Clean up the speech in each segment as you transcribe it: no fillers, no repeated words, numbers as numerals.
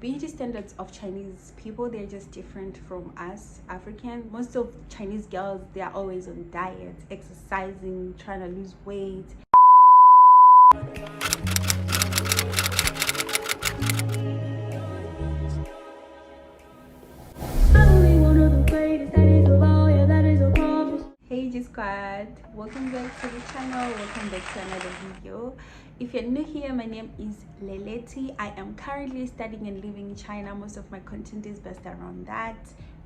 beauty standards of Chinese people, they're just different from us African. Most of Chinese girls, they are always on diet, exercising, trying to lose weight. Hey G Squad, welcome back to the channel, welcome back to another video. If you're new here, my name is Leleti. I am currently studying and living in China. Most of my content is based around that.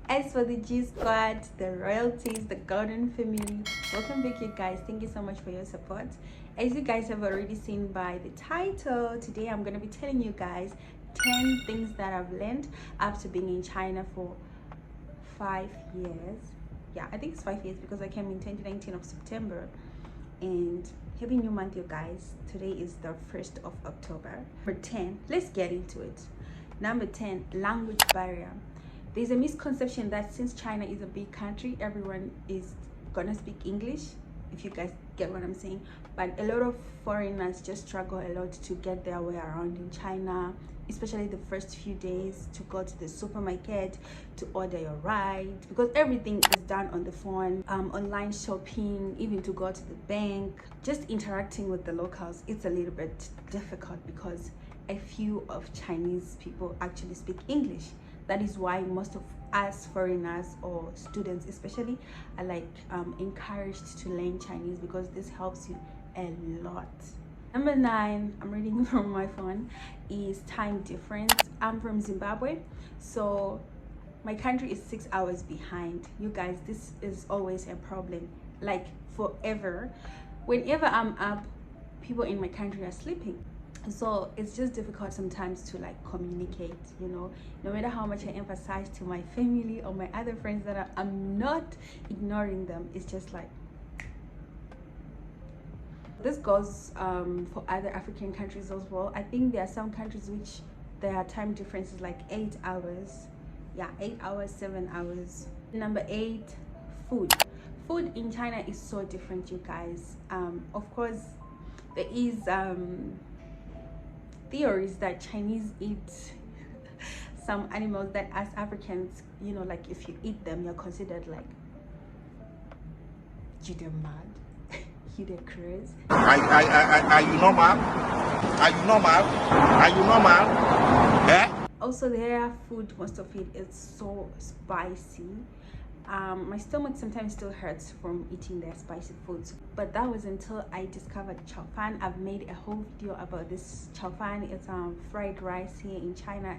As for the G Squad, the royalties, the golden family, welcome back you guys. Thank you so much for your support. As you guys have already seen by the title, today I'm going to be telling you guys 10 things that I've learned after being in China for 5 years. Yeah, I think it's 5 years because I came in 2019 of September. And happy new month you guys. Today is the 1st of October. Number 10, let's get into it. Number 10, language barrier. There's a misconception that since China is a big country, everyone is gonna speak English, if you guys get what I'm saying. But a lot of foreigners just struggle a lot to get their way around in China, especially the first few days, to go to the supermarket, to order your ride, because everything is done on the phone, online shopping, even to go to the bank. Just interacting with the locals, it's a little bit difficult because a few of Chinese people actually speak English. That is why most of us foreigners or students especially are like encouraged to learn Chinese, because this helps you a lot. Number 9, I'm reading from my phone, is time difference. I'm from Zimbabwe, so my country is 6 hours behind. You guys, this is always a problem, like forever. Whenever I'm up, people in my country are sleeping. So it's just difficult sometimes to like communicate, you know. No matter how much I emphasize to my family or my other friends that I'm not ignoring them, it's just like, this goes for other African countries as well. I think there are some countries which their time difference is like 8 hours. Yeah, 8 hours, 7 hours. Number 8, food. Food in China is so different, you guys. Of course, there is theories that Chinese eat some animals that as Africans, you know, like if you eat them, you're considered like you the mad, you the crazy. Are you normal? Are you normal? Are you normal? Eh? Also, their food, most of it is so spicy. My stomach sometimes still hurts from eating their spicy foods, but that was until I discovered chow fan. I've made a whole video about this chow fan. It's fried rice here in China.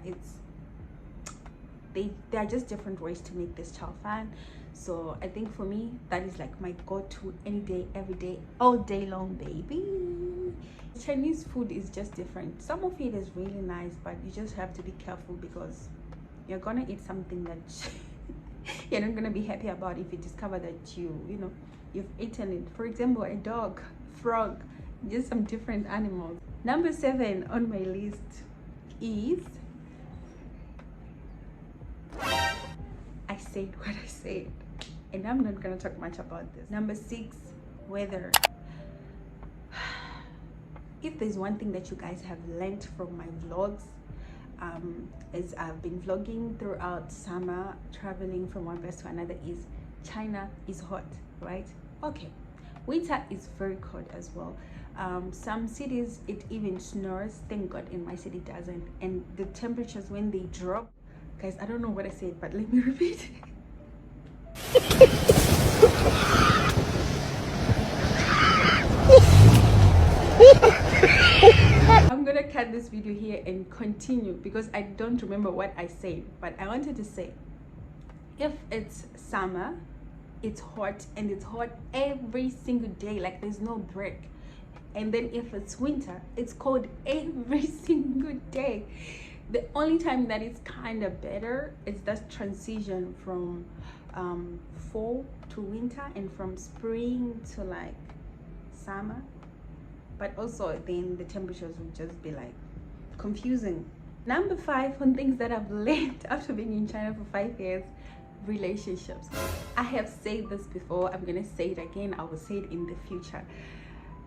There are just different ways to make this chow fan. So I think for me, that is like my go-to any day, every day, all day long, baby. Chinese food is just different. Some of it is really nice, but you just have to be careful because you're gonna eat something that you're not gonna be happy about if you discover that you've eaten it. For example, a dog, frog, just some different animals. Number 7 on my list is, I said what I said, and I'm not gonna talk much about this. Number 6, weather. If there's one thing that you guys have learned from my vlogs, as I've been vlogging throughout summer, traveling from one place to another, is China is hot, right? Okay, winter is very cold as well. Some cities it even snows. Thank God in my city doesn't. And the temperatures, when they drop, guys, I don't know what I said, but let me repeat. I'm gonna cut this video here and continue because I don't remember what I said, but I wanted to say, if it's summer, it's hot, and it's hot every single day, like there's no break. And then if it's winter, it's cold every single day. The only time that it's kind of better is that transition from fall to winter, and from spring to like summer. But also then the temperatures will just be like confusing. Number 5 on things that I've learned after being in China for 5 years, relationships. I have said this before, I'm gonna say it again, I will say it in the future.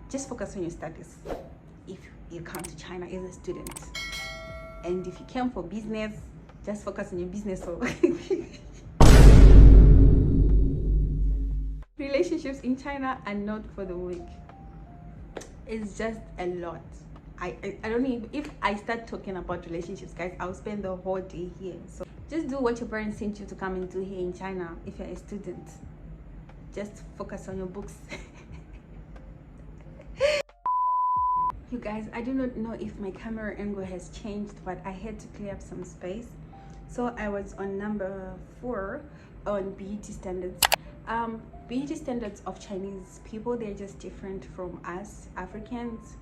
Just focus on your studies if you come to China as a student. And if you came for business, just focus on your business. So relationships in China are not for the weak. It's just a lot. I don't even, if I start talking about relationships, guys, I'll spend the whole day here. So just do what your parents sent you to come and do here in China. If you're a student, just focus on your books. You guys, I do not know if my camera angle has changed, but I had to clear up some space. So I was on number 4 on beauty standards. Beauty standards of Chinese people, they're just different from us Africans.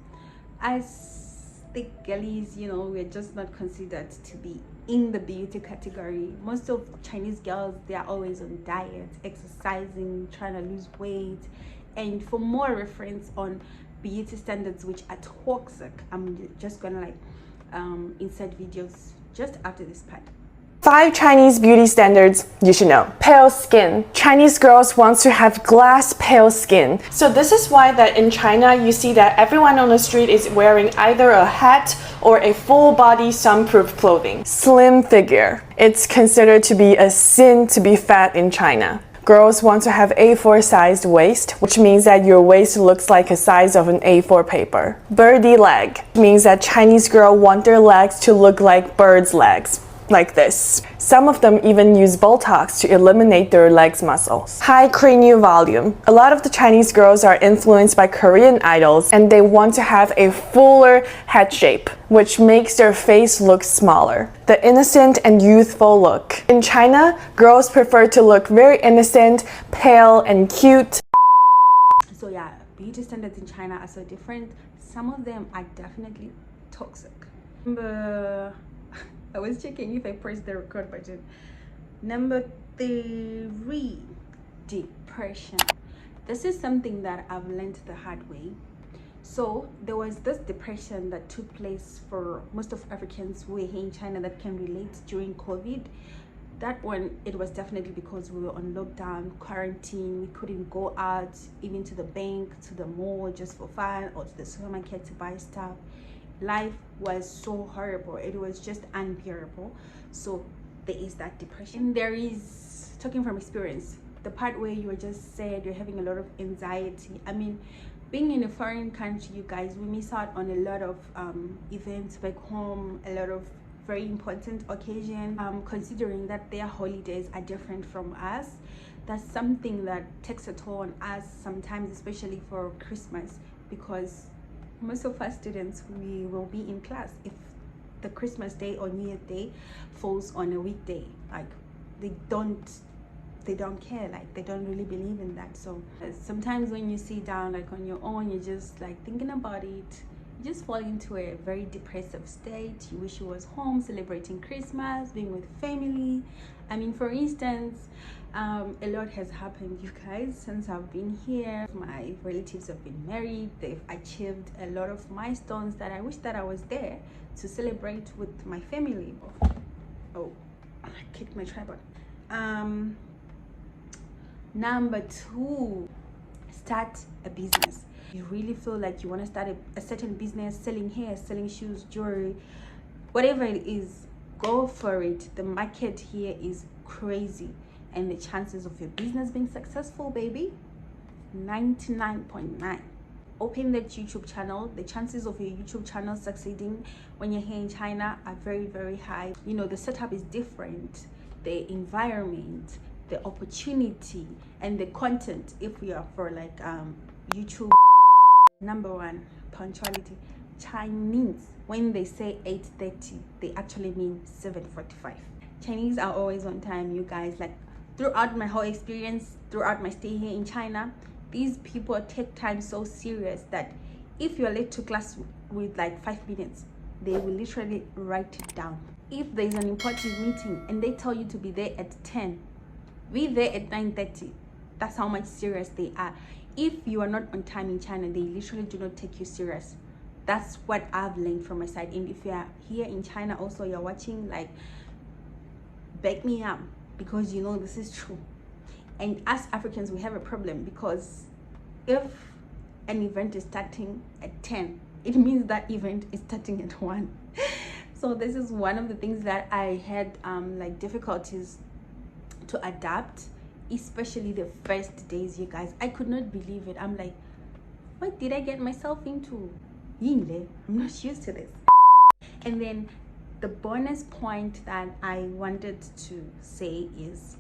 As the girlies, you know, we're just not considered to be in the beauty category. Most of Chinese girls, they are always on diet, exercising, trying to lose weight. And for more reference on beauty standards which are toxic, I'm just gonna like insert videos just after this part. 5 Chinese beauty standards you should know. Pale skin. Chinese girls want to have glass pale skin. So this is why that in China you see that everyone on the street is wearing either a hat or a full body sunproof clothing. Slim figure. It's considered to be a sin to be fat in China. Girls want to have A4 sized waist, which means that your waist looks like a size of an A4 paper. Birdie leg means that Chinese girls want their legs to look like birds' legs. Like this. Some of them even use Botox to eliminate their legs muscles. High cranial volume. A lot of the Chinese girls are influenced by Korean idols and they want to have a fuller head shape, which makes their face look smaller. The innocent and youthful look. In China, girls prefer to look very innocent, pale, and cute. So yeah, beauty standards in China are so different. Some of them are definitely toxic. I was checking if I pressed the record button. Number 3, depression. This is something that I've learned the hard way. So there was this depression that took place for most of Africans who were here in China that can relate during COVID. That one, it was definitely because we were on lockdown, quarantine, we couldn't go out, even to the bank, to the mall just for fun, or to the supermarket to buy stuff. Life was so horrible, it was just unbearable. So there is that depression. There is, talking from experience, the part where you were just sad, you're having a lot of anxiety. I mean, being in a foreign country, you guys, we miss out on a lot of events back home, a lot of very important occasions, considering that their holidays are different from us. That's something that takes a toll on us sometimes, especially for Christmas, because most of us students, we will be in class if the Christmas day or New Year's Day falls on a weekday. Like they don't care, like they don't really believe in that. So sometimes when you sit down like on your own, you're just like thinking about it, you just fall into a very depressive state. You wish you was home celebrating Christmas, being with family. I mean, for instance, a lot has happened, you guys, since I've been here. My relatives have been married, they've achieved a lot of milestones that I wish that I was there to celebrate with my family. Oh, I kicked my tripod. Number 2, start a business. You really feel like you want to start a certain business, selling hair, selling shoes, jewelry, whatever it is, go for it. The market here is crazy, and the chances of your business being successful, baby, 99.9. Open that YouTube channel. The chances of your YouTube channel succeeding when you're here in China are very, very high. You know, the setup is different, the environment, the opportunity, and the content. If we are for like YouTube. Number 1, punctuality. Chinese, when they say 8:30, they actually mean 7:45. Chinese are always on time, you guys. Like throughout my whole experience, throughout my stay here in China, these people take time so serious that if you're late to class with like 5 minutes, they will literally write it down. If there's an important meeting and they tell you to be there at 10, be there at 9:30. That's how much serious they are. If you are not on time in China, they literally do not take you serious. That's what I've learned from my side. And if you are here in China also, you're watching, like, back me up, because you know this is true. And as Africans, we have a problem, because if an event is starting at 10, it means that event is starting at 1. So this is one of the things that I had like difficulties to adapt, especially the first days, you guys. I could not believe it. I'm like, what did I get myself into? I'm not used to this. And then the bonus point that I wanted to say is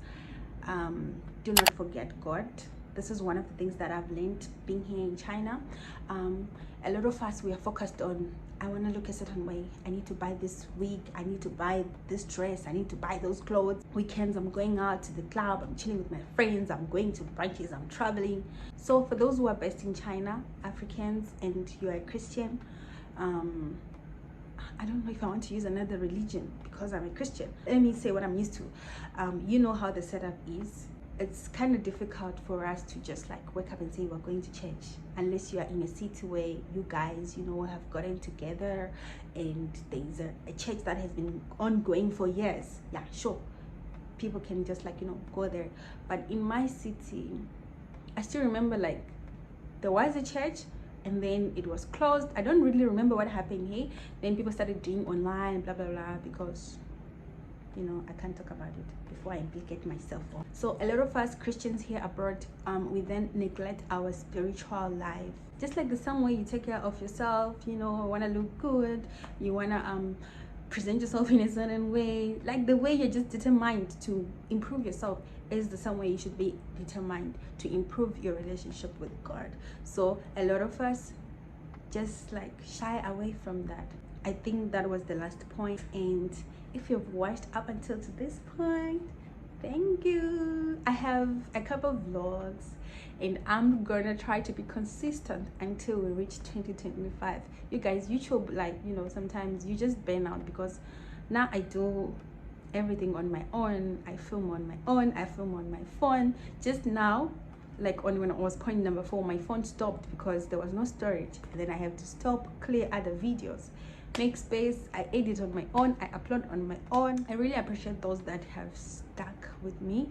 do not forget God. This is one of the things that I've learned being here in China. A lot of us, we are focused on, I want to look a certain way, I need to buy this wig, I need to buy this dress, I need to buy those clothes. Weekends, I'm going out to the club, I'm chilling with my friends, I'm going to brunches, I'm traveling. So for those who are based in China, Africans, and you are a Christian, I don't know if I want to use another religion because I'm a Christian. Let me say what I'm used to. You know how the setup is. It's kind of difficult for us to just like wake up and say we're going to church, unless you are in a city where you guys, you know, have gotten together and there's a church that has been ongoing for years. Yeah, sure, people can just like, you know, go there. But in my city, I still remember like there was a church and then it was closed. I don't really remember what happened here. Then people started doing online, blah blah blah, because, you know, I can't talk about it before I implicate myself. So a lot of us Christians here abroad, we then neglect our spiritual life. Just like the same way you take care of yourself, you know, want to look good, you want to present yourself in a certain way, like the way you're just determined to improve yourself is the same way you should be determined to improve your relationship with God. So a lot of us just like shy away from that. I think that was the last point. And if you've watched up until to this point, thank you. I have a couple of vlogs and I'm gonna try to be consistent until we reach 2025. You guys, YouTube, like, you know, sometimes you just burn out because now I do everything on my own. I film on my own, I film on my phone. Just now, like when I was point number 4, my phone stopped because there was no storage, and then I have to stop, clear other videos, make space. I edit on my own, I upload on my own. I really appreciate those that have stuck with me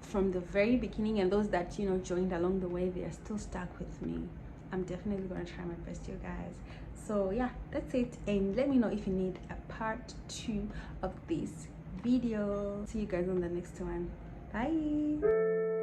from the very beginning, and those that, you know, joined along the way. They are still stuck with me. I'm definitely gonna try my best, you guys. So yeah, that's it, and let me know if you need a part 2 of this video. See you guys on the next one. Bye.